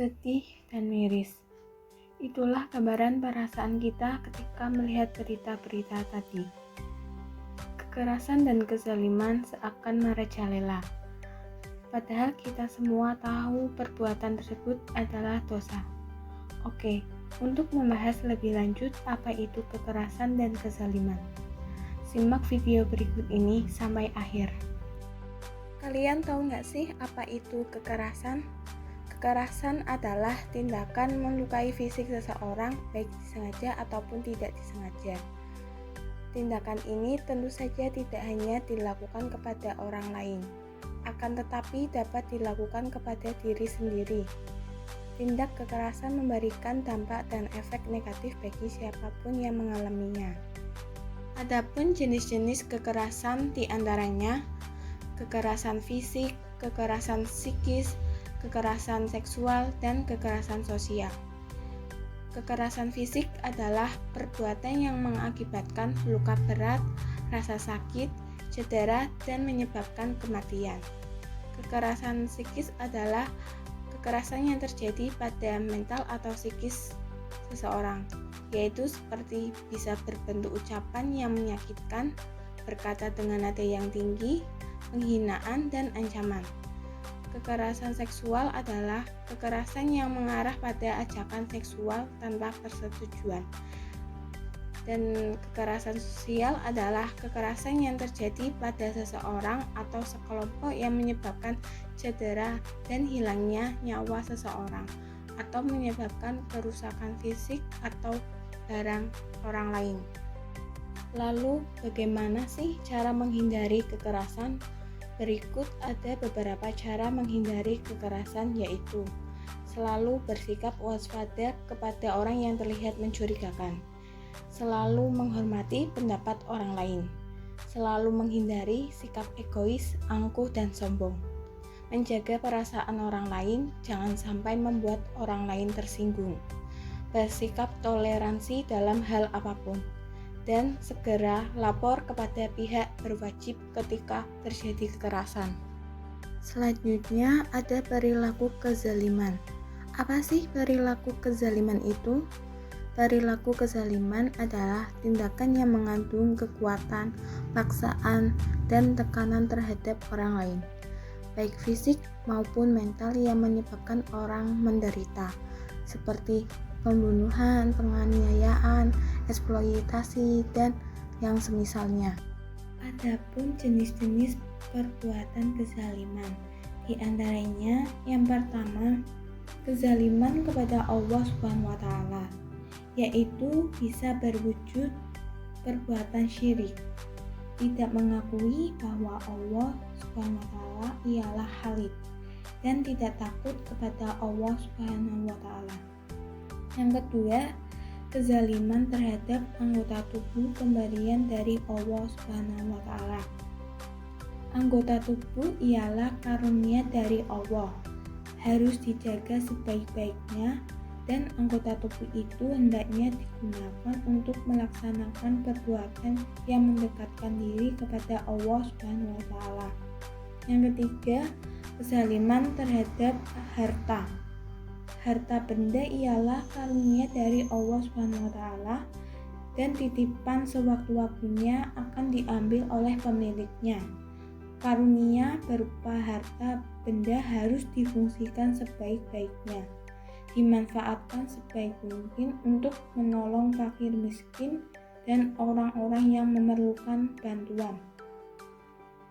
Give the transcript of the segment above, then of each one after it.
sedih, dan miris. Itulah gambaran perasaan kita ketika melihat berita-berita tadi. Kekerasan dan kezaliman seakan merajalela. Padahal kita semua tahu perbuatan tersebut adalah dosa. Oke, untuk membahas lebih lanjut apa itu kekerasan dan kezaliman, simak video berikut ini sampai akhir. Kalian tahu nggak sih apa itu kekerasan? Kekerasan adalah tindakan melukai fisik seseorang baik disengaja ataupun tidak disengaja. Tindakan ini tentu saja tidak hanya dilakukan kepada orang lain, akan tetapi dapat dilakukan kepada diri sendiri. Tindak kekerasan memberikan dampak dan efek negatif bagi siapapun yang mengalaminya. Adapun jenis-jenis kekerasan diantaranya kekerasan fisik, kekerasan psikis, kekerasan seksual, dan kekerasan sosial. Kekerasan fisik adalah perbuatan yang mengakibatkan luka berat, rasa sakit, cedera, dan menyebabkan kematian. Kekerasan psikis adalah kekerasan yang terjadi pada mental atau psikis seseorang, yaitu seperti bisa berbentuk ucapan yang menyakitkan, berkata dengan nada yang tinggi, penghinaan, dan ancaman. Kekerasan seksual adalah kekerasan yang mengarah pada ajakan seksual tanpa persetujuan. Dan kekerasan sosial adalah kekerasan yang terjadi pada seseorang atau sekelompok yang menyebabkan cedera dan hilangnya nyawa seseorang, atau menyebabkan kerusakan fisik atau barang orang lain. Lalu, bagaimana sih cara menghindari kekerasan? Berikut ada beberapa cara menghindari kekerasan, yaitu selalu bersikap waspada kepada orang yang terlihat mencurigakan, selalu menghormati pendapat orang lain, selalu menghindari sikap egois, angkuh, dan sombong, menjaga perasaan orang lain, jangan sampai membuat orang lain tersinggung, bersikap toleransi dalam hal apapun, dan segera lapor kepada pihak berwajib ketika terjadi kekerasan. Selanjutnya ada perilaku kezaliman. Apa sih perilaku kezaliman itu? Perilaku kezaliman adalah tindakan yang mengandung kekuatan, paksaan, dan tekanan terhadap orang lain, baik fisik maupun mental, yang menyebabkan orang menderita, seperti pembunuhan, penganiayaan, eksploitasi, dan yang semisalnya. Adapun jenis-jenis perbuatan kezaliman, di antaranya yang pertama, kezaliman kepada Allah SWT, yaitu bisa berwujud perbuatan syirik, tidak mengakui bahwa Allah SWT ialah Khalik, dan tidak takut kepada Allah SWT. Yang kedua, kezaliman terhadap anggota tubuh pemberian dari Allah SWT. Anggota tubuh ialah karunia dari Allah, harus dijaga sebaik-baiknya, dan anggota tubuh itu hendaknya digunakan untuk melaksanakan perbuatan yang mendekatkan diri kepada Allah SWT. Yang ketiga, kezaliman terhadap harta. Harta benda ialah karunia dari Allah SWT, dan titipan sewaktu-waktunya akan diambil oleh pemiliknya. Karunia berupa harta benda harus difungsikan sebaik-baiknya, dimanfaatkan sebaik mungkin untuk menolong fakir miskin dan orang-orang yang memerlukan bantuan.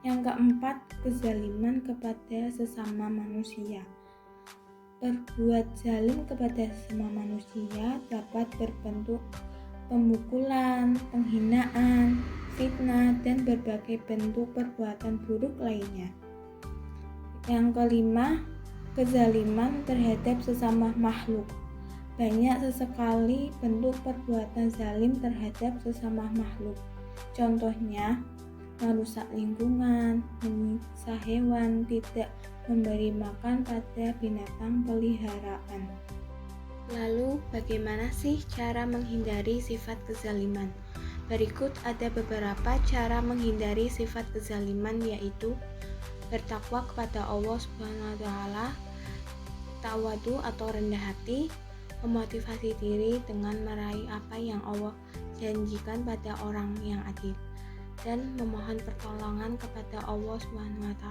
Yang keempat, kezaliman kepada sesama manusia. Berbuat zalim kepada sesama manusia dapat berbentuk pemukulan, penghinaan, fitnah, dan berbagai bentuk perbuatan buruk lainnya. Yang kelima, kezaliman terhadap sesama makhluk. Banyak sekali bentuk perbuatan zalim terhadap sesama makhluk. Contohnya, merusak lingkungan, menyiksa hewan, tidak memberi makan pada binatang peliharaan. Lalu, bagaimana sih cara menghindari sifat kezaliman? Berikut ada beberapa cara menghindari sifat kezaliman, yaitu bertakwa kepada Allah SWT, Tawadu atau rendah hati, memotivasi diri dengan meraih apa yang Allah janjikan pada orang yang adil, dan memohon pertolongan kepada Allah SWT.